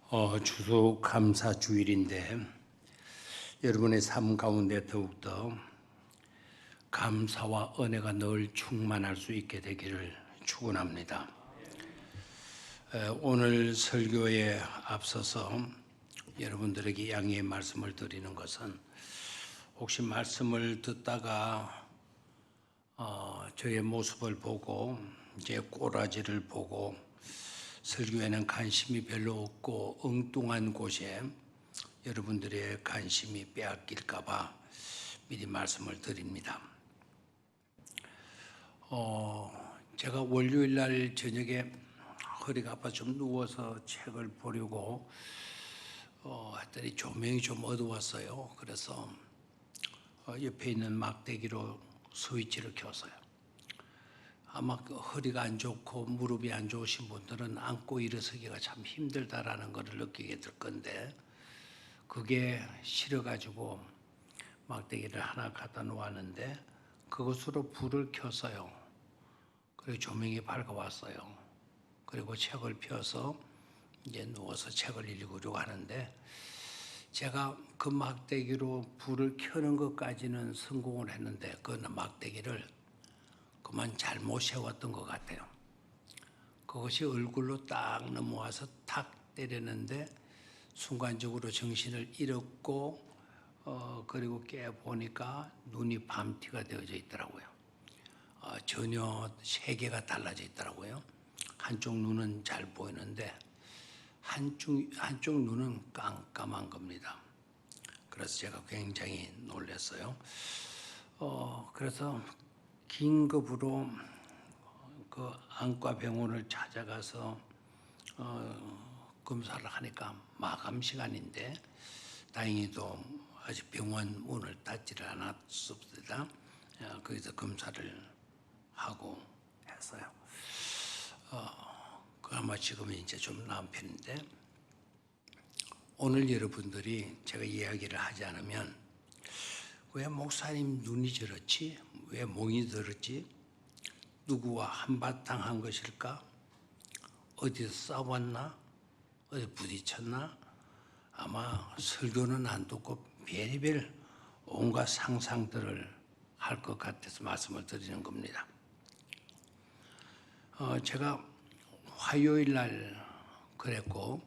추수감사 주일인데 여러분의 삶 가운데 더욱더 감사와 은혜가 늘 충만할 수 있게 되기를 축원합니다. 오늘 설교에 앞서서 여러분들에게 양해의 말씀을 드리는 것은 혹시 말씀을 듣다가 저의 모습을 보고 제 꼬라지를 보고 설교에는 관심이 별로 없고 엉뚱한 곳에 여러분들의 관심이 빼앗길까 봐 미리 말씀을 드립니다. 제가 월요일 날 저녁에 허리가 아파 좀 누워서 책을 보려고 했더니 조명이 좀 어두웠어요. 그래서 옆에 있는 막대기로 스위치를 켰어요. 아마 허리가 안 좋고 무릎이 안 좋으신 분들은 앉고 일어서기가 참 힘들다라는 것을 느끼게 될 건데, 그게 싫어가지고 막대기를 하나 갖다 놓았는데 그것으로 불을 켰어요. 그리고 조명이 밝아왔어요. 그리고 책을 펴서 이제 누워서 책을 읽으려고 하는데, 제가 그 막대기로 불을 켜는 것까지는 성공을 했는데 그 막대기를 그만 잘못 세웠던 것 같아요. 그것이 얼굴로 딱 넘어와서 탁 때렸는데 순간적으로 정신을 잃었고 그리고 깨보니까 눈이 밤티가 되어져 있더라고요. 전혀 세계가 달라져 있더라고요. 한쪽 눈은 잘 보이는데 한쪽 눈은 깜깜한 겁니다. 그래서 제가 굉장히 놀랐어요. 그래서 긴급으로 그 안과 병원을 찾아가서 검사를 하니까 마감 시간인데 다행히도 아직 병원 문을 닫지를 않았습니다. 거기서 검사를 하고 했어요. 아마 지금은 이제 좀 나은 편인데, 오늘 여러분들이 제가 이야기를 하지 않으면 왜 목사님 눈이 저렇지? 왜 몽이 들었지? 누구와 한바탕 한 것일까? 어디서 싸웠나? 어디 부딪혔나? 아마 설교는 안 듣고 별의별 온갖 상상들을 할 것 같아서 말씀을 드리는 겁니다. 제가 화요일 날 그랬고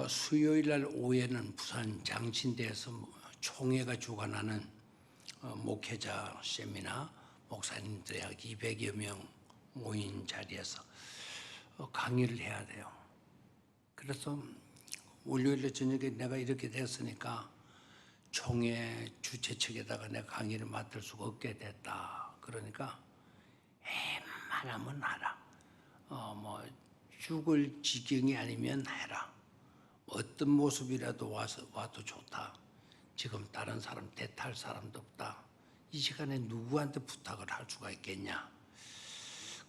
수요일 날 오후에는 부산 장신대에서 총회가 주관하는 목회자 세미나 목사님들이 약 200여 명 모인 자리에서 강의를 해야 돼요. 그래서 월요일 저녁에 내가 이렇게 됐으니까 총회 주최 측에다가 내가 강의를 맡을 수가 없게 됐다. 그러니까 웬만하면 하라. 뭐 죽을 지경이 아니면 해라. 어떤 모습이라도 와도 좋다. 지금 다른 사람 대탈 사람도 없다. 이 시간에 누구한테 부탁을 할 수가 있겠냐.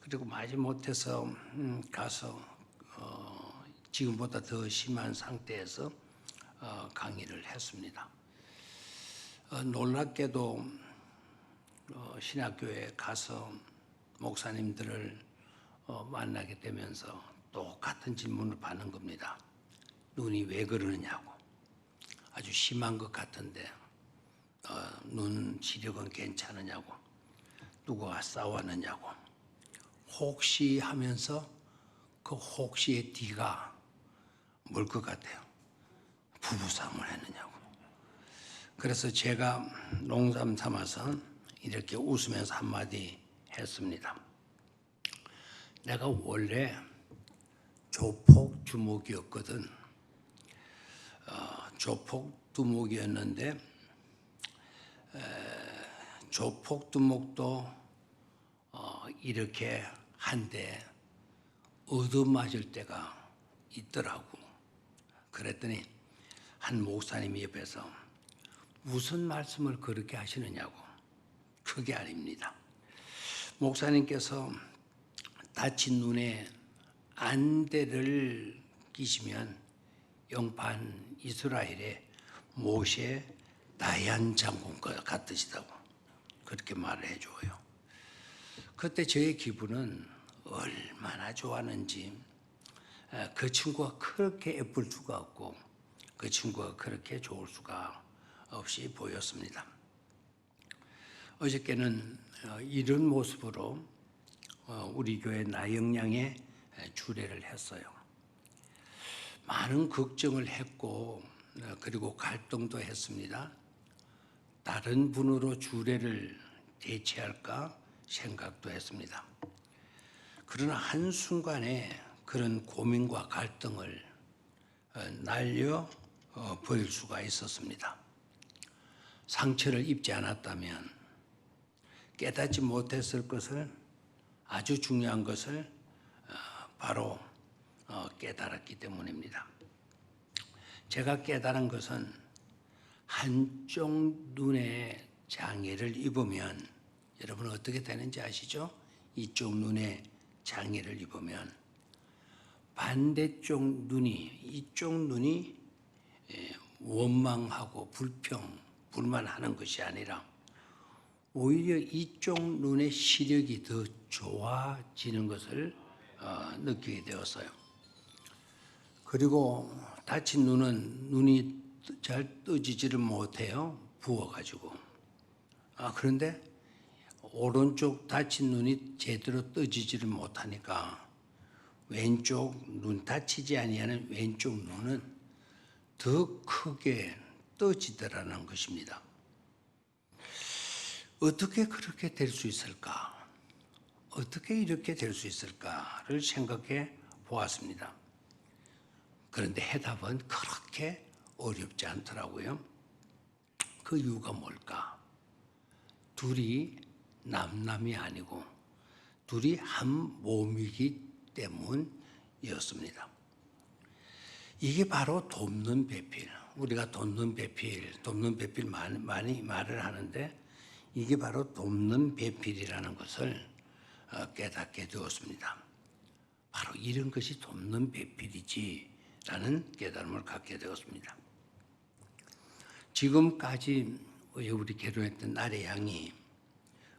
그리고 마지못해서 가서 지금보다 더 심한 상태에서 강의를 했습니다. 놀랍게도 신학교에 가서 목사님들을 만나게 되면서 똑같은 질문을 받는 겁니다. 눈이 왜 그러느냐고. 아주 심한 것 같은데 눈 시력은 괜찮으냐고, 누구와 싸웠느냐고, 혹시 하면서 그 혹시의 뒤가 뭘 것 같아요? 부부싸움을 했느냐고. 그래서 제가 농담 삼아서 이렇게 웃으면서 한마디 했습니다. 내가 원래 조폭 주목이었거든. 조폭 두목이었는데 조폭 두목도 이렇게 한데 얻어맞을 때가 있더라고. 그랬더니 한 목사님이 옆에서 무슨 말씀을 그렇게 하시느냐고. 그게 아닙니다. 목사님께서 다친 눈에 안대를 끼시면 영판 이스라엘의 모세 다얀 장군과 같으시다고 그렇게 말을 해줘요. 그때 저의 기분은 얼마나 좋았는지 그 친구가 그렇게 예쁠 수가 없고 그 친구가 그렇게 좋을 수가 없이 보였습니다. 어저께는 이런 모습으로 우리 교회 나영양의 주례를 했어요. 많은 걱정을 했고 그리고 갈등도 했습니다. 다른 분으로 주례를 대체할까 생각도 했습니다. 그러나 한순간에 그런 고민과 갈등을 날려 버릴 수가 있었습니다. 상처를 입지 않았다면 깨닫지 못했을 것을, 아주 중요한 것을 바로 깨달았기 때문입니다. 제가 깨달은 것은 한쪽 눈에 장애를 입으면 여러분 어떻게 되는지 아시죠? 이쪽 눈에 장애를 입으면 반대쪽 눈이, 이쪽 눈이 원망하고 불만하는 것이 아니라 오히려 이쪽 눈의 시력이 더 좋아지는 것을 느끼게 되었어요. 그리고 다친 눈이 잘 떠지지를 못해요. 부어가지고. 그런데 오른쪽 다친 눈이 제대로 떠지지를 못하니까 왼쪽 눈 다치지 아니하는 왼쪽 눈은 더 크게 떠지더라는 것입니다. 어떻게 그렇게 될 수 있을까? 어떻게 이렇게 될 수 있을까를 생각해 보았습니다. 그런데 해답은 그렇게 어렵지 않더라고요. 그 이유가 뭘까? 둘이 남남이 아니고 둘이 한 몸이기 때문이었습니다. 이게 바로 돕는 배필. 우리가 돕는 배필 많이 말을 하는데 이게 바로 돕는 배필이라는 것을 깨닫게 되었습니다. 바로 이런 것이 돕는 배필이지라는 깨달음을 갖게 되었습니다. 지금까지 우리 결혼했던 나래 양이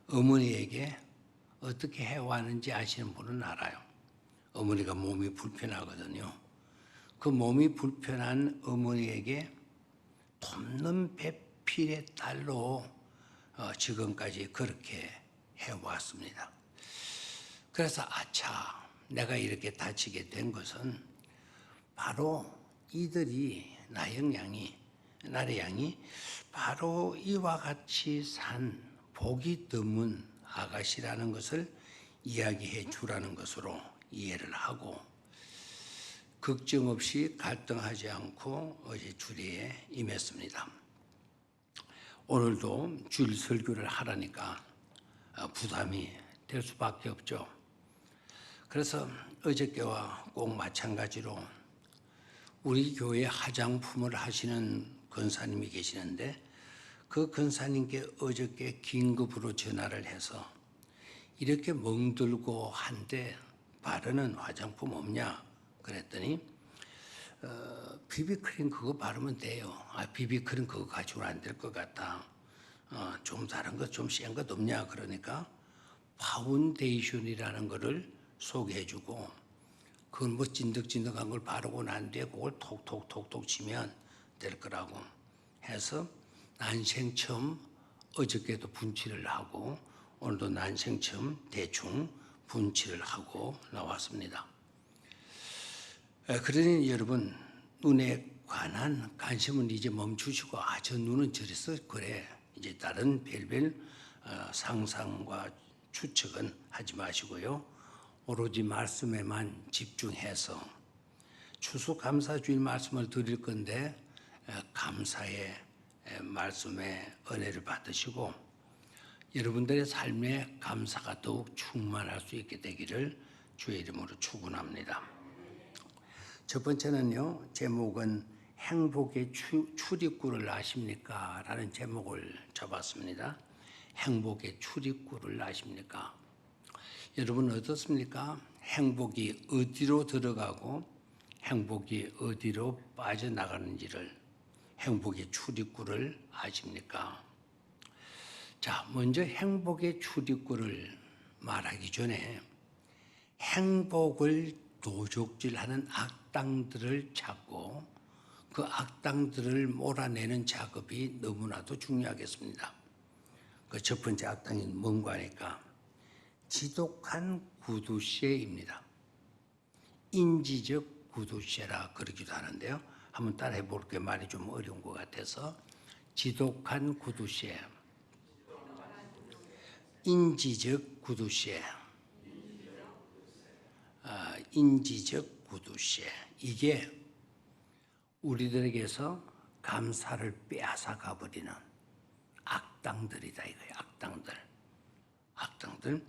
어머니에게 어떻게 해왔는지 아시는 분은 알아요. 어머니가 몸이 불편하거든요. 그 몸이 불편한 어머니에게 돕는 배필의 딸로 지금까지 그렇게 해왔습니다. 그래서 아차, 내가 이렇게 다치게 된 것은 바로 이들이 나래 양이 바로 이와 같이 산 복이 드문 아가씨라는 것을 이야기해 주라는 것으로 이해를 하고 걱정 없이 갈등하지 않고 어제 주례에 임했습니다. 오늘도 주일 설교를 하라니까 부담이 될 수밖에 없죠. 그래서 어저께와 꼭 마찬가지로 우리 교회 화장품을 하시는 권사님이 계시는데 그 권사님께 어저께 긴급으로 전화를 해서 이렇게 멍들고 한데 바르는 화장품 없냐 그랬더니 비비크림 그거 바르면 돼요. 비비크림 그거 가지고는 안 될 것 같다. 좀 다른 것 좀 센 것 없냐 그러니까 파운데이션이라는 거를 소개해주고 그건 뭐 찐득찐득한 걸 바르고 난 뒤에 그걸 톡톡톡톡 치면 될 거라고 해서 난생 처음 어저께도 분칠을 하고 오늘도 난생 처음 대충 분칠을 하고 나왔습니다. 그러니 여러분 눈에 관한 관심은 이제 멈추시고 저 눈은 저래서 그래 이제 다른 별별 상상과 추측은 하지 마시고요. 오로지 말씀에만 집중해서 추수감사주일 말씀을 드릴 건데 감사의 말씀의 은혜를 받으시고 여러분들의 삶에 감사가 더욱 충만할 수 있게 되기를 주의 이름으로 축원합니다. 첫 번째는요. 제목은 행복의 출입구를 아십니까? 라는 제목을 잡았습니다. 행복의 출입구를 아십니까? 여러분 어떻습니까? 행복이 어디로 들어가고 행복이 어디로 빠져나가는지를 행복의 출입구를 아십니까? 자, 먼저 행복의 출입구를 말하기 전에 행복을 도적질하는 악당들을 찾고 그 악당들을 몰아내는 작업이 너무나도 중요하겠습니다. 그 첫 번째 악당이 뭔가 하니까 지독한 구두쇠입니다. 인지적 구두쇠라 그러기도 하는데요. 한번 따라해 볼게요. 말이 좀 어려운 것 같아서. 지독한 구두쇠, 인지적 구두쇠, 인지적 구두쇠. 이게 우리들에게서 감사를 빼앗아 가버리는 악당들이다 이거예요. 악당들.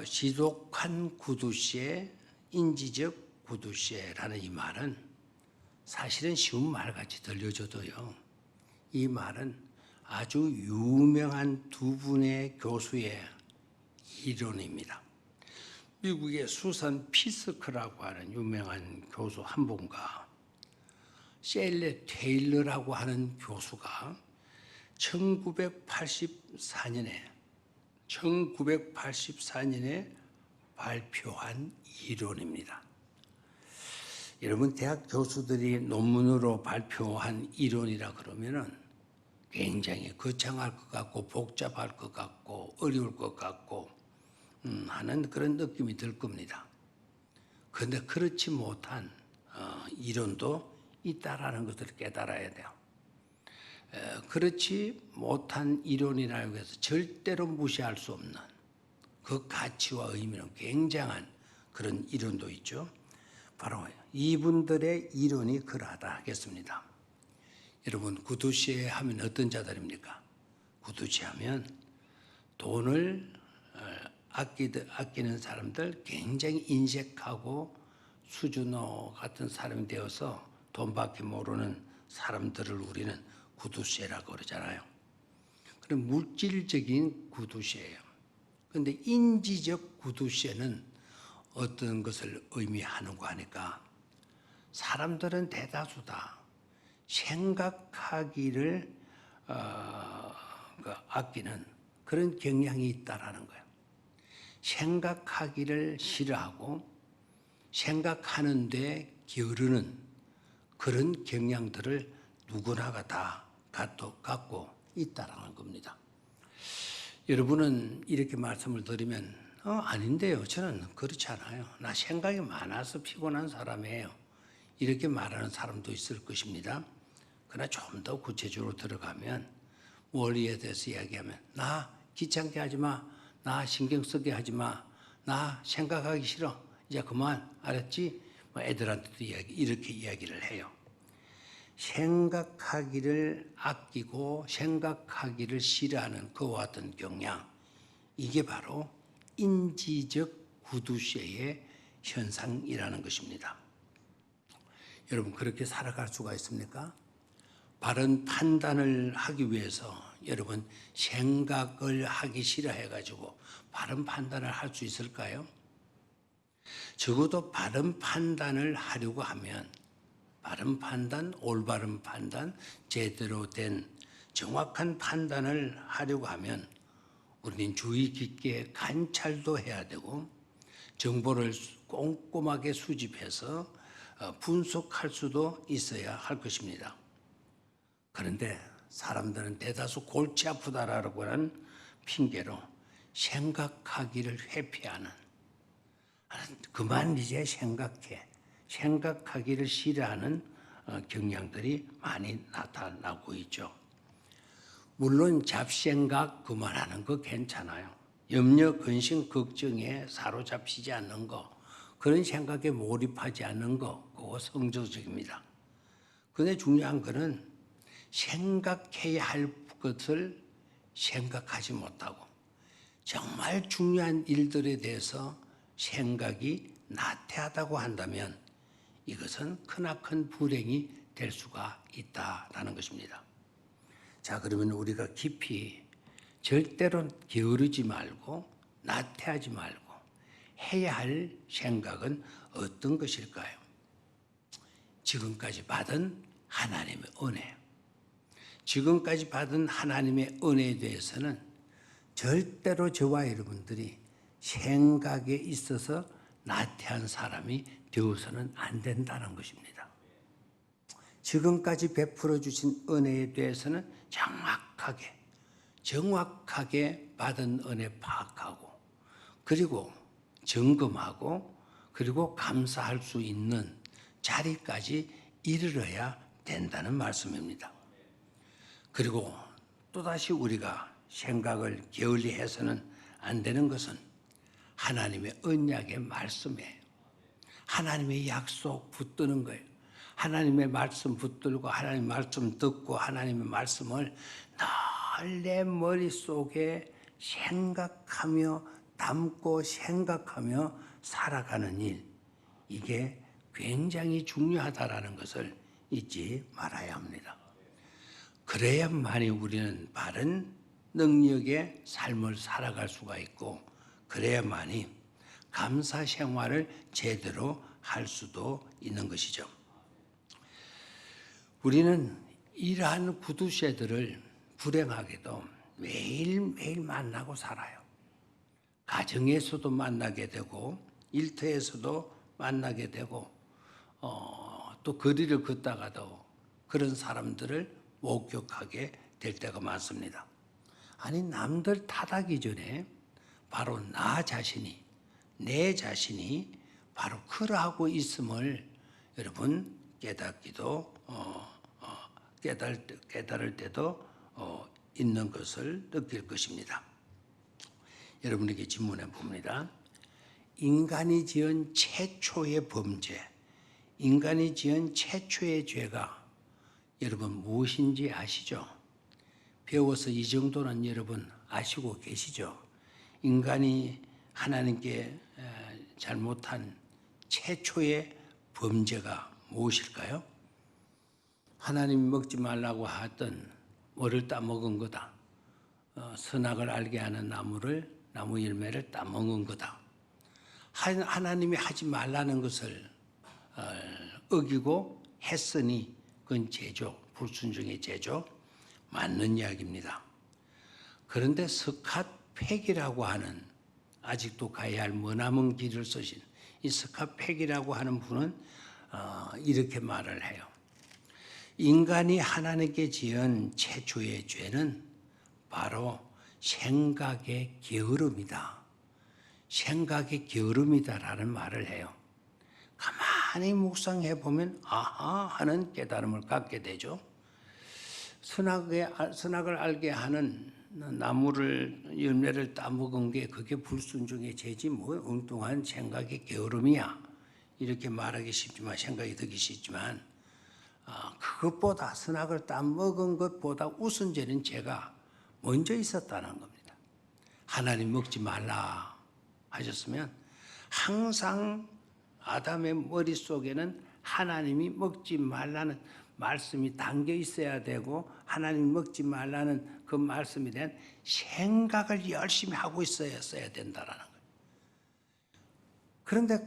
지독한 구두쇠, 인지적 구두쇠라는 이 말은 사실은 쉬운 말같이 들려져도요. 이 말은 아주 유명한 두 분의 교수의 이론입니다. 미국의 수산 피스크라고 하는 유명한 교수 한 분과 셀레 테일러라고 하는 교수가 1984년에 발표한 이론입니다. 여러분 대학 교수들이 논문으로 발표한 이론이라 그러면은 굉장히 거창할 것 같고 복잡할 것 같고 어려울 것 같고 하는 그런 느낌이 들 겁니다. 그런데 그렇지 못한 이론도 있다라는 것을 깨달아야 돼요. 그렇지 못한 이론이라고 해서 절대로 무시할 수 없는 그 가치와 의미는 굉장한 그런 이론도 있죠. 바로 이분들의 이론이 그러하다 하겠습니다. 여러분 구두쇠 하면 어떤 자들입니까? 구두쇠 하면 돈을 아끼는 사람들, 굉장히 인색하고 수준호 같은 사람이 되어서 돈밖에 모르는 사람들을 우리는 구두쇠라고 그러잖아요. 그럼 물질적인 구두쇠예요. 그런데 인지적 구두쇠는 어떤 것을 의미하는가 하니까 사람들은 대다수다 생각하기를 아끼는 그런 경향이 있다라는 거예요. 생각하기를 싫어하고 생각하는데 게으르는 그런 경향들을 누구나가 다 갖고 있다라는 겁니다. 여러분은 이렇게 말씀을 드리면 아닌데요. 저는 그렇지 않아요. 나 생각이 많아서 피곤한 사람이에요. 이렇게 말하는 사람도 있을 것입니다. 그러나 좀 더 구체적으로 들어가면 원리에 대해서 이야기하면 나 귀찮게 하지 마. 나 신경 쓰게 하지 마. 나 생각하기 싫어. 이제 그만 알았지? 애들한테도 이렇게 이야기를 해요. 생각하기를 아끼고 생각하기를 싫어하는 그와 같은 경향, 이게 바로 인지적 구두쇠의 현상이라는 것입니다. 여러분 그렇게 살아갈 수가 있습니까? 바른 판단을 하기 위해서 여러분 생각을 하기 싫어해가지고 바른 판단을 할 수 있을까요? 적어도 바른 판단을 하려고 하면 바른 판단, 올바른 판단, 제대로 된 정확한 판단을 하려고 하면 우리는 주의 깊게 관찰도 해야 되고 정보를 꼼꼼하게 수집해서 분석할 수도 있어야 할 것입니다. 그런데 사람들은 대다수 골치 아프다라고 하는 핑계로 생각하기를 회피하는, 그만 이제 생각하기를 싫어하는 경향들이 많이 나타나고 있죠. 물론 잡생각 그만하는 거 괜찮아요. 염려, 근심, 걱정에 사로잡히지 않는 거, 그런 생각에 몰입하지 않는 거, 그거 성적입니다. 그런데 중요한 거는 생각해야 할 것을 생각하지 못하고 정말 중요한 일들에 대해서 생각이 나태하다고 한다면 이것은 크나큰 불행이 될 수가 있다라는 것입니다. 자, 그러면 우리가 깊이 절대로 게으르지 말고 나태하지 말고 해야 할 생각은 어떤 것일까요? 지금까지 받은 하나님의 은혜. 지금까지 받은 하나님의 은혜에 대해서는 절대로 저와 여러분들이 생각에 있어서 나태한 사람이 되어서는 안 된다는 것입니다. 지금까지 베풀어 주신 은혜에 대해서는 정확하게 받은 은혜 파악하고, 그리고 점검하고, 그리고 감사할 수 있는 자리까지 이르러야 된다는 말씀입니다. 그리고 또다시 우리가 생각을 게을리해서는 안 되는 것은 하나님의 언약의 말씀이에요. 하나님의 약속 붙드는 거예요. 하나님의 말씀 붙들고 하나님의 말씀 듣고 하나님의 말씀을 늘 내 머릿속에 생각하며 담고 생각하며 살아가는 일, 이게 굉장히 중요하다라는 것을 잊지 말아야 합니다. 그래야만이 우리는 바른 능력의 삶을 살아갈 수가 있고, 그래야만이 감사 생활을 제대로 할 수도 있는 것이죠. 우리는 이러한 구두쇠들을 불행하게도 매일매일 만나고 살아요. 가정에서도 만나게 되고 일터에서도 만나게 되고 또 거리를 걷다가도 그런 사람들을 목격하게 될 때가 많습니다. 아니, 남들 탓하기 전에 바로 내 자신이 바로 그러하고 있음을 여러분 깨달을 때도 있는 것을 느낄 것입니다. 여러분에게 질문해 봅니다. 인간이 지은 최초의 범죄, 인간이 지은 최초의 죄가 여러분 무엇인지 아시죠? 배워서 이 정도는 여러분 아시고 계시죠? 인간이 하나님께 잘못한 최초의 범죄가 무엇일까요? 하나님이 먹지 말라고 하던 뭐를 따먹은 거다. 선악을 알게 하는 나무 열매를 따먹은 거다. 하나님이 하지 말라는 것을 어기고 했으니 그건 죄죠. 불순종의 죄죠. 맞는 이야기입니다. 그런데 스캇팩이라고 하는, 아직도 가야 할 머나먼 길을 쓰신 이 스캇팩이라고 하는 분은 이렇게 말을 해요. 인간이 하나님께 지은 최초의 죄는 바로 생각의 게으름이다. 생각의 게으름이다라는 말을 해요. 가만히 묵상해 보면 아하 하는 깨달음을 갖게 되죠. 선악을 알게 하는 열매를 따먹은 게 그게 불순종의 죄지 뭐 엉뚱한 생각의 게으름이야. 이렇게 말하기 쉽지만, 생각이 들기 쉽지만, 그것보다 선악을 따먹은 것보다 우선되는 죄가 먼저 있었다는 겁니다. 하나님 먹지 말라 하셨으면 항상 아담의 머릿속에는 하나님이 먹지 말라는 말씀이 담겨 있어야 되고, 하나님 먹지 말라는 그 말씀에 대한 생각을 열심히 하고 있어야 된다는 거예요. 그런데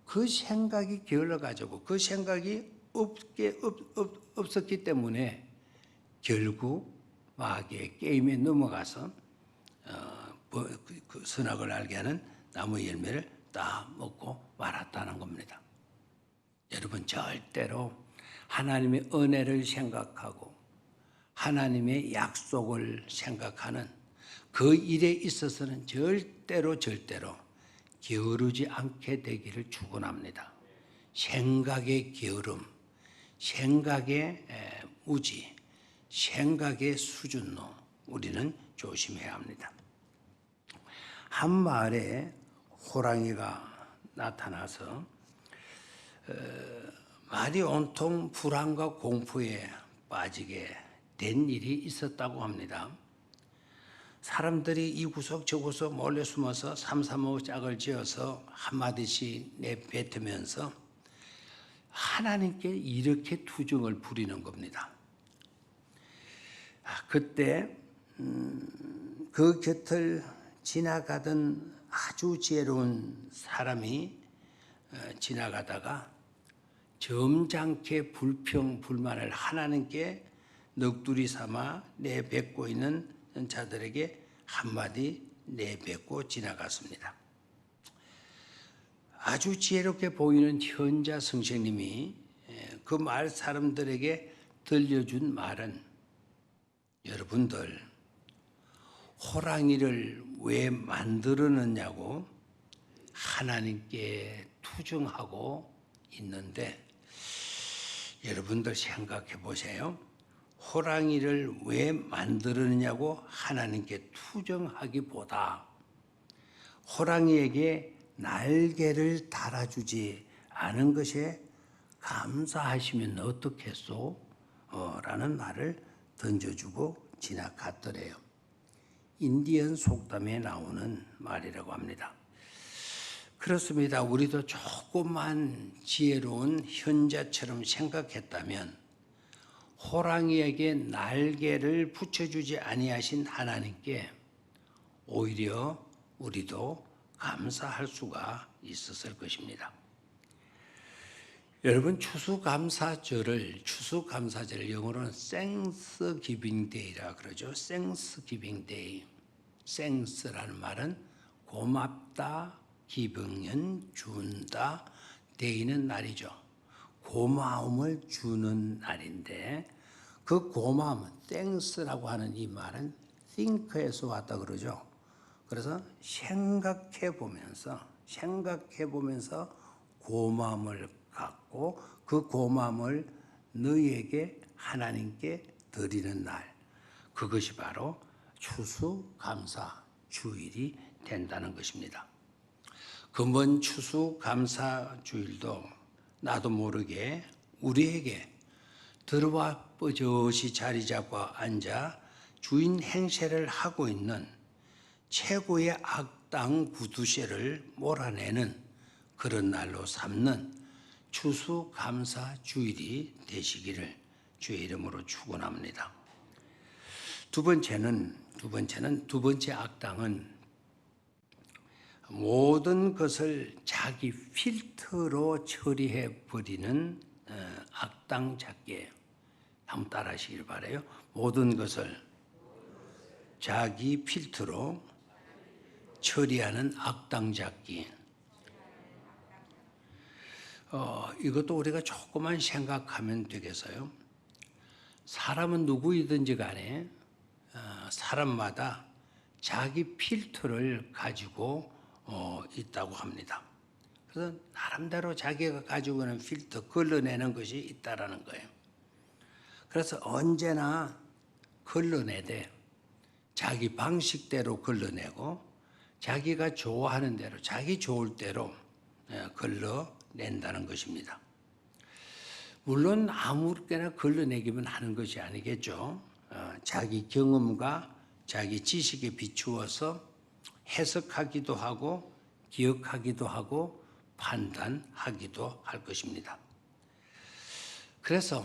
그 생각이 게을러가지고 그 생각이 없었기 때문에 결국 마귀의 게임에 넘어가서 그 선악을 알게 하는 나무 열매를 다 먹고 말았다는 겁니다. 여러분, 절대로 하나님의 은혜를 생각하고 하나님의 약속을 생각하는 그 일에 있어서는 절대로 게으르지 않게 되기를 축원합니다. 생각의 게으름, 생각의 무지, 생각의 수준로, 우리는 조심해야 합니다. 한 마을에 호랑이가 나타나서 말이 온통 불안과 공포에 빠지게 된 일이 있었다고 합니다. 사람들이 이 구석 저 구석 몰래 숨어서 삼삼오오 짝을 지어서 한마디씩 내뱉으면서 하나님께 이렇게 투정을 부리는 겁니다. 그때 그 곁을 지나가던 아주 지혜로운 사람이 지나가다가 점잖게 불평불만을 하나님께 넋두리 삼아 내뱉고 있는 자들에게 한마디 내뱉고 지나갔습니다. 아주 지혜롭게 보이는 현자 선생님이 그 마을 사람들에게 들려준 말은, 여러분들 호랑이를 왜 만들었느냐고 하나님께 투정하고 있는데, 여러분들 생각해 보세요. 호랑이를 왜 만들었느냐고 하나님께 투정하기보다 호랑이에게 날개를 달아주지 않은 것에 감사하시면 어떻겠소? 라는 말을 던져주고 지나갔더래요. 인디언 속담에 나오는 말이라고 합니다. 그렇습니다. 우리도 조금만 지혜로운 현자처럼 생각했다면 호랑이에게 날개를 붙여주지 아니하신 하나님께 오히려 우리도 감사할 수가 있었을 것입니다. 여러분, 추수감사절을 영어로는 Thanksgiving Day라 그러죠. Thanksgiving Day. Thanks라는 말은 고맙다, 기분은 준다, 데이는 날이죠. 고마움을 주는 날인데, 그 고마움은 thanks라고 하는 이 말은 think에서 왔다 그러죠. 그래서 생각해 보면서 고마움을 갖고 그 고마움을 너희에게 하나님께 드리는 날, 그것이 바로 추수감사 주일이 된다는 것입니다. 금번 추수감사 주일도 나도 모르게 우리에게 들어와 뻐젓이 자리 잡고 앉아 주인 행세를 하고 있는 최고의 악당 구두쇠를 몰아내는 그런 날로 삼는 추수감사 주일이 되시기를 주의 이름으로 축원합니다. 두 번째 악당은 모든 것을 자기 필터로 처리해 버리는 악당 잡기예요. 한번 따라 하시길 바라요. 모든 것을 자기 필터로 처리하는 악당 잡기. 이것도 우리가 조금만 생각하면 되겠어요. 사람은 누구이든지 간에 사람마다 자기 필터를 가지고 있다고 합니다. 그래서 나름대로 자기가 가지고 있는 필터, 걸러내는 것이 있다라는 거예요. 그래서 언제나 걸러내되 자기 방식대로 걸러내고 자기가 좋아하는 대로, 자기 좋을 대로 걸러낸다는 것입니다. 물론 아무렇게나 걸러내기만 하는 것이 아니겠죠. 자기 경험과 자기 지식에 비추어서 해석하기도 하고 기억하기도 하고 판단하기도 할 것입니다. 그래서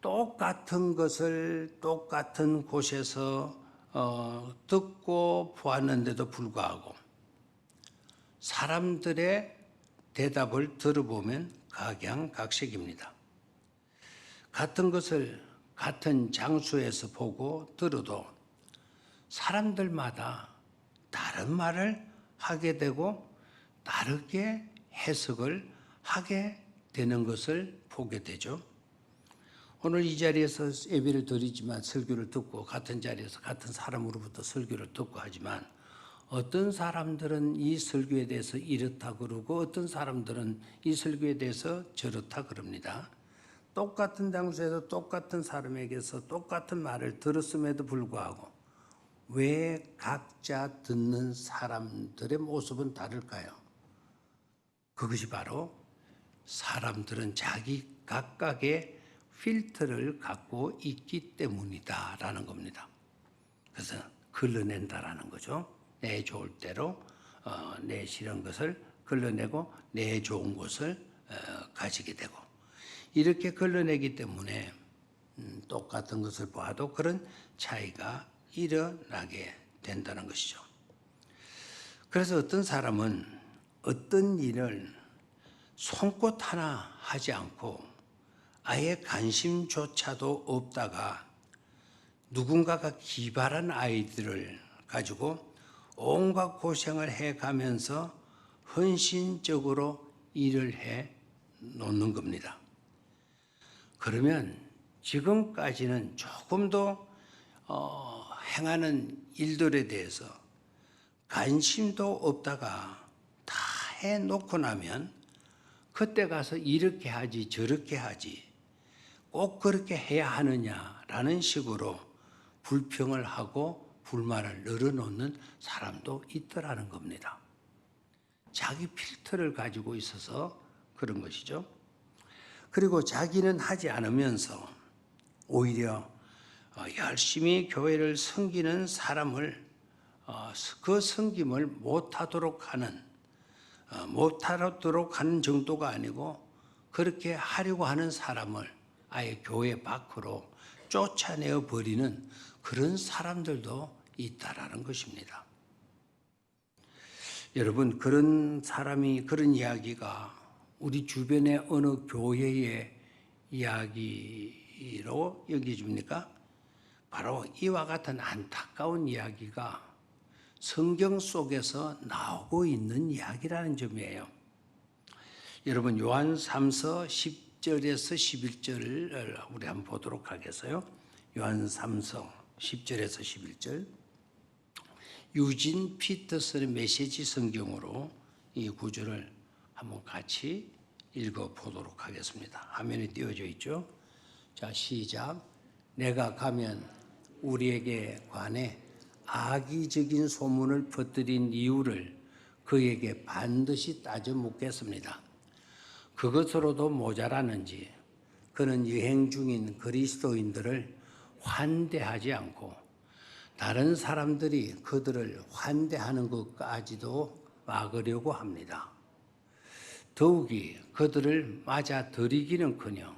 똑같은 것을 똑같은 곳에서 듣고 보았는데도 불구하고 사람들의 대답을 들어보면 각양각색입니다. 같은 것을 같은 장소에서 보고 들어도 사람들마다 다른 말을 하게 되고 다르게 해석을 하게 되는 것을 보게 되죠. 오늘 이 자리에서 예배를 드리지만 설교를 듣고 같은 자리에서 같은 사람으로부터 설교를 듣고 하지만 어떤 사람들은 이 설교에 대해서 이렇다 그러고 어떤 사람들은 이 설교에 대해서 저렇다 그럽니다. 똑같은 장소에서 똑같은 사람에게서 똑같은 말을 들었음에도 불구하고 왜 각자 듣는 사람들의 모습은 다를까요? 그것이 바로 사람들은 자기 각각의 필터를 갖고 있기 때문이다라는 겁니다. 그래서 걸러낸다라는 거죠. 내 좋을 대로 내 싫은 것을 걸러내고 내 좋은 것을 가지게 되고 이렇게 걸러내기 때문에 똑같은 것을 봐도 그런 차이가 일어나게 된다는 것이죠. 그래서 어떤 사람은 어떤 일을 손꽃 하나 하지 않고 아예 관심조차도 없다가 누군가가 기발한 아이디어를 가지고 온갖 고생을 해가면서 헌신적으로 일을 해 놓는 겁니다. 그러면 지금까지는 조금 더 행하는 일들에 대해서 관심도 없다가 다 해놓고 나면 그때 가서 이렇게 하지 저렇게 하지 꼭 그렇게 해야 하느냐라는 식으로 불평을 하고 불만을 늘어놓는 사람도 있더라는 겁니다. 자기 필터를 가지고 있어서 그런 것이죠. 그리고 자기는 하지 않으면서 오히려 열심히 교회를 섬기는 사람을 그 섬김을 못하도록 하는 정도가 아니고 그렇게 하려고 하는 사람을 아예 교회 밖으로 쫓아내어 버리는 그런 사람들도 있다라는 것입니다. 여러분, 그런 이야기가 우리 주변의 어느 교회의 이야기로 여겨집니까? 바로 이와 같은 안타까운 이야기가 성경 속에서 나오고 있는 이야기라는 점이에요. 여러분, 요한 3서 10절에서 11절을 우리 한번 보도록 하겠어요. 요한 3서 10절에서 11절. 유진 피터슨의 메시지 성경으로 이 구절을 한번 같이 읽어 보도록 하겠습니다. 화면에 띄워져 있죠. 자, 시작. 내가 가면 우리에게 관해 악의적인 소문을 퍼뜨린 이유를 그에게 반드시 따져 묻겠습니다. 그것으로도 모자라는지 그는 여행 중인 그리스도인들을 환대하지 않고 다른 사람들이 그들을 환대하는 것까지도 막으려고 합니다. 더욱이 그들을 맞아들이기는커녕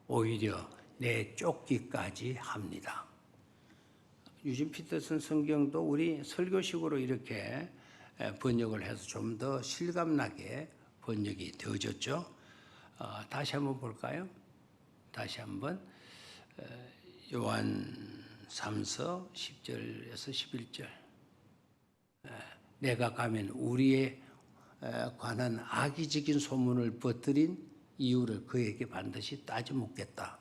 오히려 내쫓기까지 합니다. 유진 피터슨 성경도 우리 설교식으로 이렇게 번역을 해서 좀 더 실감나게 번역이 되어졌죠. 다시 한번 볼까요? 다시 한번 요한 3서 10절에서 11절. 내가 가면 우리에 관한 악의적인 소문을 퍼뜨린 이유를 그에게 반드시 따져 묻겠다.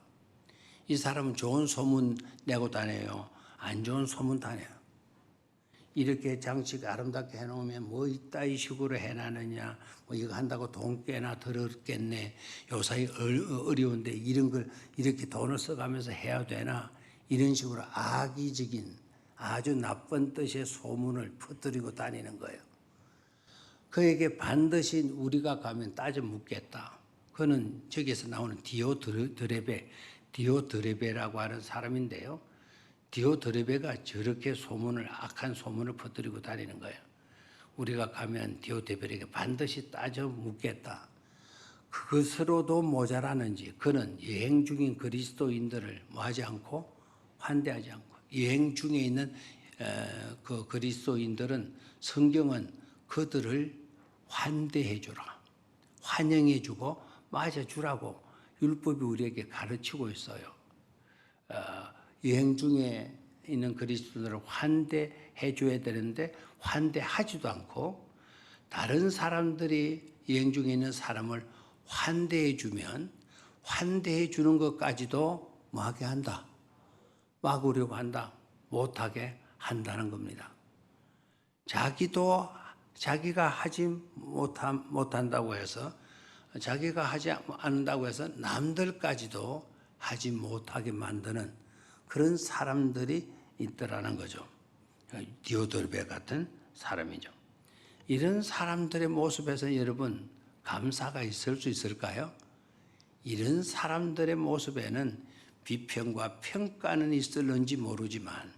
이 사람은 좋은 소문 내고 다녀요. 안 좋은 소문 다녀요. 이렇게 장식 아름답게 해놓으면 뭐 이따위 식으로 해놨느냐, 뭐 이거 한다고 돈 꽤나 들었겠네, 요사이 어려운데 이런 걸 이렇게 돈을 써가면서 해야 되나, 이런 식으로 악의적인 아주 나쁜 뜻의 소문을 퍼뜨리고 다니는 거예요. 그에게 반드시 우리가 가면 따져 묻겠다. 그는 저기에서 나오는 디오드레베라고 하는 사람인데요. 디오드레베가 저렇게 악한 소문을 퍼뜨리고 다니는 거예요. 우리가 가면 디오드레베에게 반드시 따져 묻겠다. 그것으로도 모자라는지 그는 여행 중인 그리스도인들을 뭐하지 않고 환대하지 않고, 여행 중에 있는 그 그리스도인들은 성경은 그들을 환대해 주라, 환영해 주고 맞아 주라고 율법이 우리에게 가르치고 있어요. 여행 중에 있는 그리스도인들을 환대해 줘야 되는데 환대하지도 않고, 다른 사람들이 여행 중에 있는 사람을 환대해 주면 환대해 주는 것까지도 뭐하게 한다? 막으려고 한다. 못하게 한다는 겁니다. 자기가 하지 못한다고 해서, 자기가 하지 않는다고 해서 남들까지도 하지 못하게 만드는 그런 사람들이 있더라는 거죠. 디오드레베 같은 사람이죠. 이런 사람들의 모습에서 여러분 감사가 있을 수 있을까요? 이런 사람들의 모습에는 비평과 평가는 있을는지 모르지만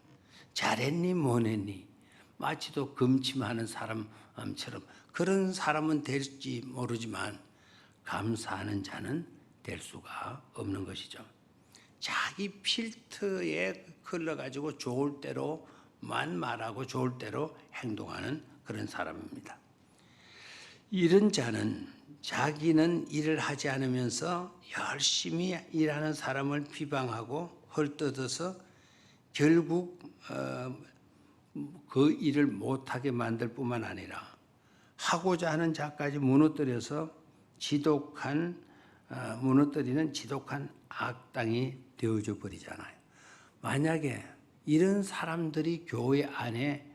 잘했니 뭐했니 마치도 금침하는 사람처럼 그런 사람은 될지 모르지만 감사하는 자는 될 수가 없는 것이죠. 자기 필터에 흘러가지고 좋을 대로만 말하고 좋을 대로 행동하는 그런 사람입니다. 이런 자는 자기는 일을 하지 않으면서 열심히 일하는 사람을 비방하고 헐뜯어서 결국 그 일을 못하게 만들 뿐만 아니라 하고자 하는 자까지 무너뜨려서 무너뜨리는 지독한 악당이 되어져 버리잖아요. 만약에 이런 사람들이 교회 안에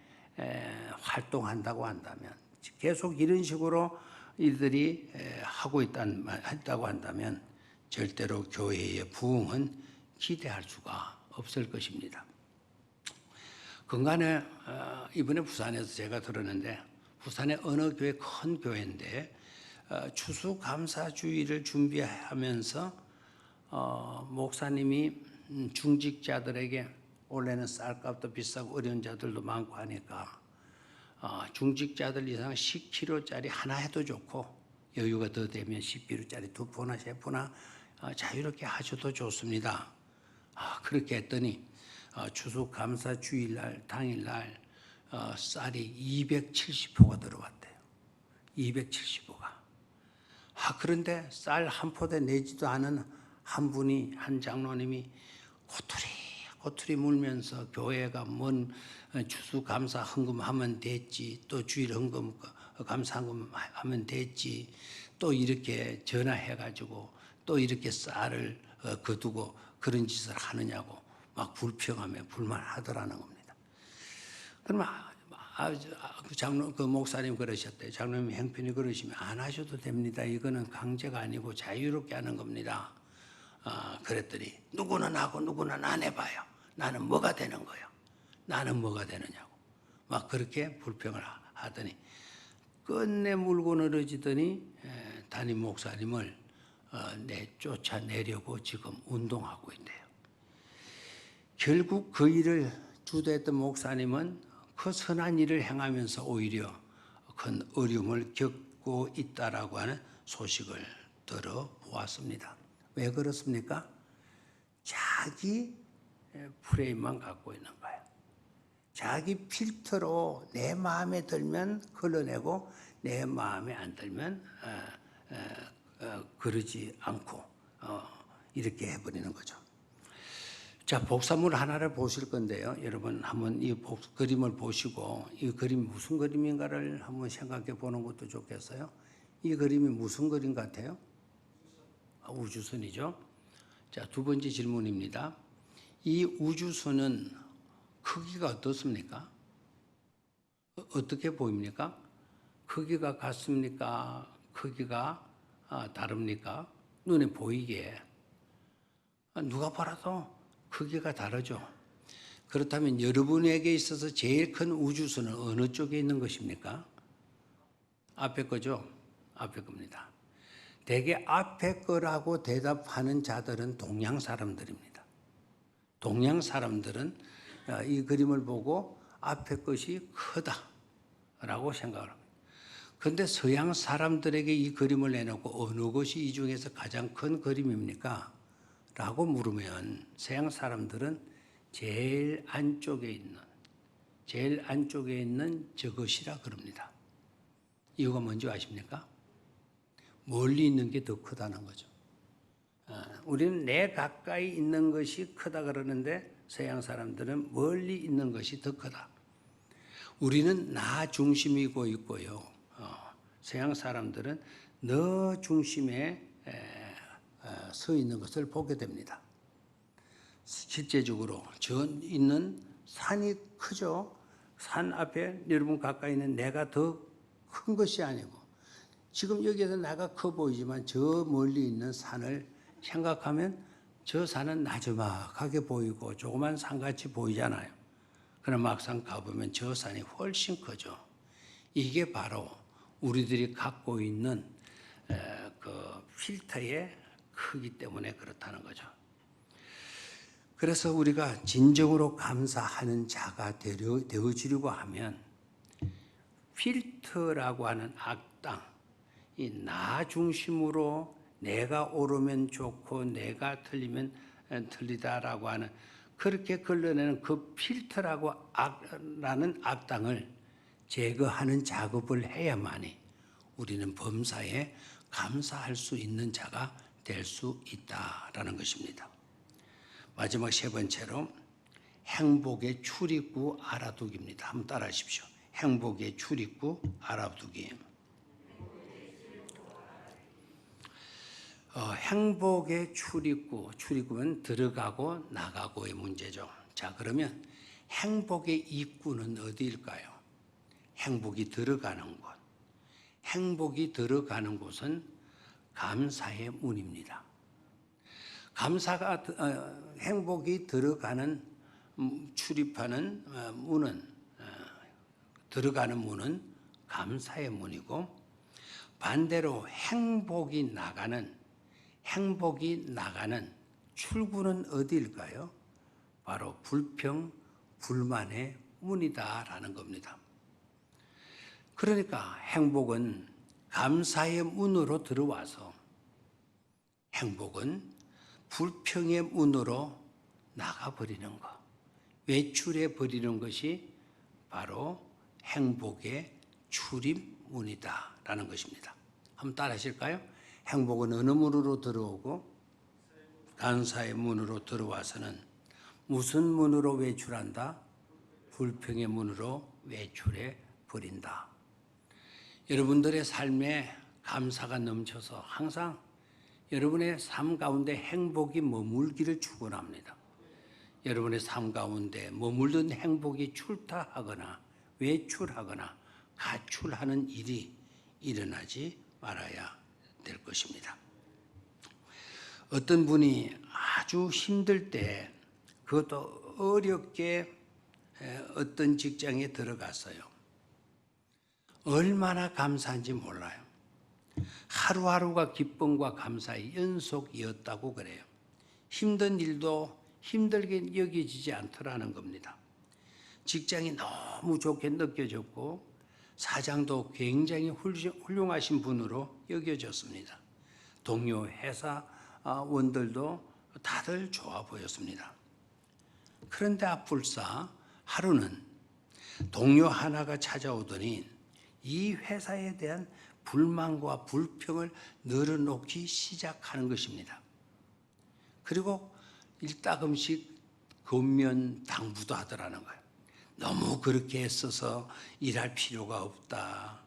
활동한다고 한다면, 계속 이런 식으로 이들이 했다고 한다면 절대로 교회의 부흥은 기대할 수가 없을 것입니다. 근간에 이번에 부산에서 제가 들었는데, 부산의 어느 교회, 큰 교회인데 추수감사주의를 준비하면서 목사님이 중직자들에게, 원래는 쌀값도 비싸고 어려운 자들도 많고 하니까 중직자들 이상 10kg짜리 하나 해도 좋고, 여유가 더 되면 10kg짜리 2포나 3포나 자유롭게 하셔도 좋습니다. 그렇게 했더니 추수감사주일날 당일날 쌀이 270포가 들어왔대요. 270포가. 그런데 쌀 한 포대 내지도 않은 한 장로님이 고투리 물면서 교회가 뭔 추수감사 헌금하면 됐지, 또 주일 헌금 감사 헌금 하면 됐지, 또 이렇게 전화해가지고 또 이렇게 쌀을 거두고 그런 짓을 하느냐고 막 불평하며 불만하더라는 겁니다. 그러면 그 목사님 그러셨대요. 장로님 형편이 그러시면 안 하셔도 됩니다. 이거는 강제가 아니고 자유롭게 하는 겁니다. 그랬더니 누구는 하고 누구는 안 해봐요. 나는 뭐가 되는 거예요? 나는 뭐가 되느냐고 막 그렇게 불평을 하더니 끝내 물고 늘어지더니 담임 목사님을 쫓아내려고 지금 운동하고 있대요. 결국 그 일을 주도했던 목사님은 그 선한 일을 행하면서 오히려 큰 어려움을 겪고 있다라고 하는 소식을 들어보았습니다. 왜 그렇습니까? 자기 프레임만 갖고 있는 거예요. 자기 필터로 내 마음에 들면 걸러내고 내 마음에 안 들면 그러지 않고 이렇게 해버리는 거죠. 자, 복사물 하나를 보실 건데요. 여러분 한번 이 그림을 보시고 이 그림이 무슨 그림인가를 한번 생각해 보는 것도 좋겠어요. 이 그림이 무슨 그림 같아요? 우주선이죠. 자, 두 번째 질문입니다. 이 우주선은 크기가 어떻습니까? 어떻게 보입니까? 크기가 같습니까? 크기가 다릅니까? 눈에 보이게. 누가 봐도 크기가 다르죠. 그렇다면 여러분에게 있어서 제일 큰 우주선은 어느 쪽에 있는 것입니까? 앞에 거죠? 앞에 겁니다. 대개 앞에 거라고 대답하는 자들은 동양 사람들입니다. 동양 사람들은 이 그림을 보고 앞에 것이 크다라고 생각을 합니다. 그런데 서양 사람들에게 이 그림을 내놓고 어느 것이 이 중에서 가장 큰 그림입니까? 라고 물으면 서양 사람들은 제일 안쪽에 있는 저것이라 그럽니다. 이유가 뭔지 아십니까? 멀리 있는 게 더 크다는 거죠. 우리는 내 가까이 있는 것이 크다 그러는데 서양 사람들은 멀리 있는 것이 더 크다. 우리는 나 중심이고 있고요. 서양 사람들은 너 중심에 서 있는 것을 보게 됩니다. 실제적으로 저 있는 산이 크죠. 산 앞에 여러분 가까이 있는 내가 더 큰 것이 아니고, 지금 여기에서 내가 커 보이지만 저 멀리 있는 산을 생각하면 저 산은 나지막하게 보이고 조그만 산같이 보이잖아요. 그럼 막상 가보면 저 산이 훨씬 크죠. 이게 바로 우리들이 갖고 있는 그 필터의 크기 때문에 그렇다는 거죠. 그래서 우리가 진정으로 감사하는 자가 되어지려고 하면 필터라고 하는 악당, 이 나 중심으로 내가 옳으면 좋고 내가 틀리면 틀리다라고 하는, 그렇게 걸러내는 그 필터라고 라는 악당을 제거하는 작업을 해야만이 우리는 범사에 감사할 수 있는 자가 될 수 있다라는 것입니다. 마지막 세 번째로 행복의 출입구 알아두기입니다. 한번 따라하십시오. 행복의 출입구 알아두기. 행복의 출입구는 들어가고 나가고의 문제죠. 자, 그러면 행복의 입구는 어디일까요? 행복이 들어가는 곳. 행복이 들어가는 곳은 감사의 문입니다. 행복이 들어가는 출입하는 문은 들어가는 문은 감사의 문이고, 반대로 행복이 나가는 출구는 어디일까요? 바로 불평, 불만의 문이다라는 겁니다. 그러니까 행복은 감사의 문으로 들어와서 행복은 불평의 문으로 나가버리는 것, 외출해 버리는 것이 바로 행복의 출입문이다라는 것입니다. 한번 따라 하실까요? 행복은 어느 문으로 들어오고 감사의 문으로 들어와서는 무슨 문으로 외출한다? 불평의 문으로 외출해 버린다. 여러분들의 삶에 감사가 넘쳐서 항상 여러분의 삶 가운데 행복이 머물기를 축원합니다. 여러분의 삶 가운데 머물던 행복이 출타하거나 외출하거나 가출하는 일이 일어나지 말아야 될 것입니다. 어떤 분이 아주 힘들 때, 그것도 어렵게 어떤 직장에 들어갔어요. 얼마나 감사한지 몰라요. 하루하루가 기쁨과 감사의 연속이었다고 그래요. 힘든 일도 힘들게 여겨지지 않더라는 겁니다. 직장이 너무 좋게 느껴졌고 사장도 굉장히 훌륭하신 분으로 여겨졌습니다. 동료 회사원들도 다들 좋아 보였습니다. 그런데 앞불사 하루는 동료 하나가 찾아오더니 이 회사에 대한 불만과 불평을 늘어놓기 시작하는 것입니다. 그리고 일따금씩 권면당부도 하더라는 거예요. 너무 그렇게 애써서 일할 필요가 없다.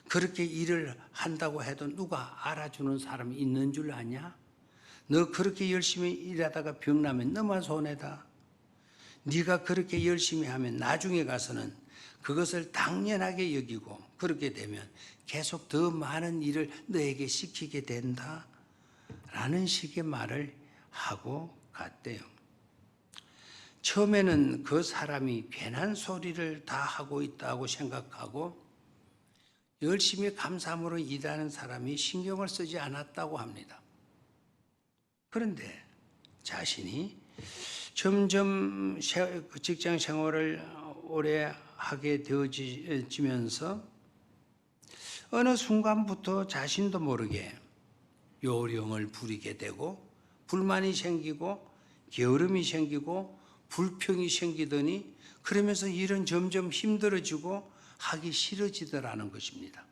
그렇게 일을 한다고 해도 누가 알아주는 사람이 있는 줄 아냐? 너 그렇게 열심히 일하다가 병나면 너만 손해다. 네가 그렇게 열심히 하면 나중에 가서는 그것을 당연하게 여기고 그렇게 되면 계속 더 많은 일을 너에게 시키게 된다. 라는 식의 말을 하고 갔대요. 처음에는 그 사람이 괜한 소리를 다 하고 있다고 생각하고 열심히 감사함으로 일하는 사람이 신경을 쓰지 않았다고 합니다. 그런데 자신이 점점 직장 생활을 오래 하게 되어지면서 어느 순간부터 자신도 모르게 요령을 부리게 되고 불만이 생기고 게으름이 생기고 불평이 생기더니 그러면서 일은 점점 힘들어지고 하기 싫어지더라는 것입니다.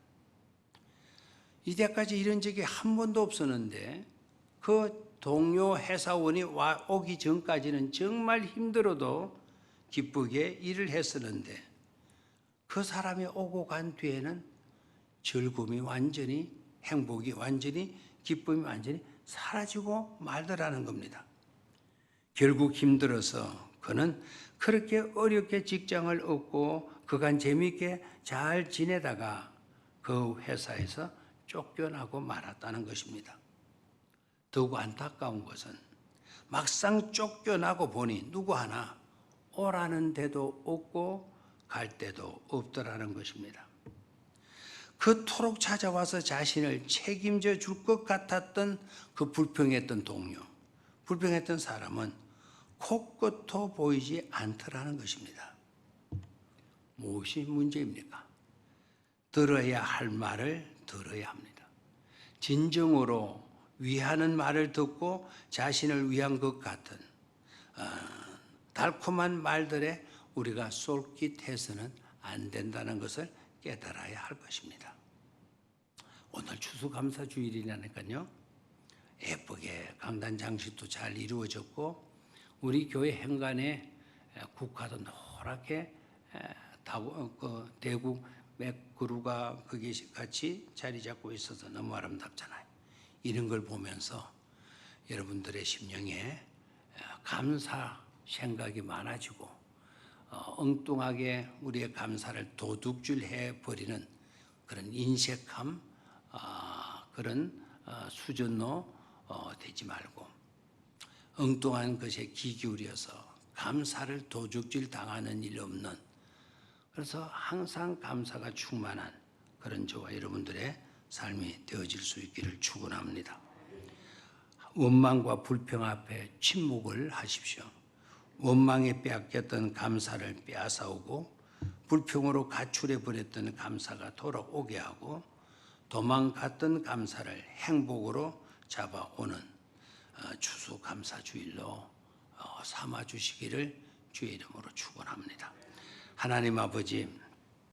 이때까지 이런 적이 한 번도 없었는데 그 동료 회사원이 오기 전까지는 정말 힘들어도 기쁘게 일을 했었는데 그 사람이 오고 간 뒤에는 즐거움이 완전히, 행복이 완전히, 기쁨이 완전히 사라지고 말더라는 겁니다. 결국 힘들어서 그는 그렇게 어렵게 직장을 얻고 그간 재미있게 잘 지내다가 그 회사에서 쫓겨나고 말았다는 것입니다. 더욱 안타까운 것은 막상 쫓겨나고 보니 누구 하나 오라는 데도 없고 갈 데도 없더라는 것입니다. 그토록 찾아와서 자신을 책임져 줄 것 같았던 그 불평했던 동료, 불평했던 사람은 코끝도 보이지 않더라는 것입니다. 무엇이 문제입니까? 들어야 할 말을 들어야 합니다. 진정으로 위하는 말을 듣고 자신을 위한 것 같은 달콤한 말들에 우리가 솔깃해서는 안 된다는 것을 깨달아야 할 것입니다. 오늘 추수감사주일이라니까요. 예쁘게 강단 장식도 잘 이루어졌고 우리 교회 현관에 국화도 노랗게 대구 맥그루가 거기 같이 자리 잡고 있어서 너무 아름답잖아요. 이런 걸 보면서 여러분들의 심령에 감사 생각이 많아지고 엉뚱하게 우리의 감사를 도둑질해 버리는 그런 인색함, 그런 수준로 되지 말고 엉뚱한 것에 귀 기울여서 감사를 도둑질 당하는 일 없는, 그래서 항상 감사가 충만한 그런 저와 여러분들의 삶이 되어질 수 있기를 축원합니다. 원망과 불평 앞에 침묵을 하십시오. 원망에 빼앗겼던 감사를 빼앗아오고 불평으로 가출해 버렸던 감사가 돌아오게 하고 도망갔던 감사를 행복으로 잡아오는 추수감사주일로 삼아 주시기를 주의 이름으로 축원합니다. 하나님 아버지,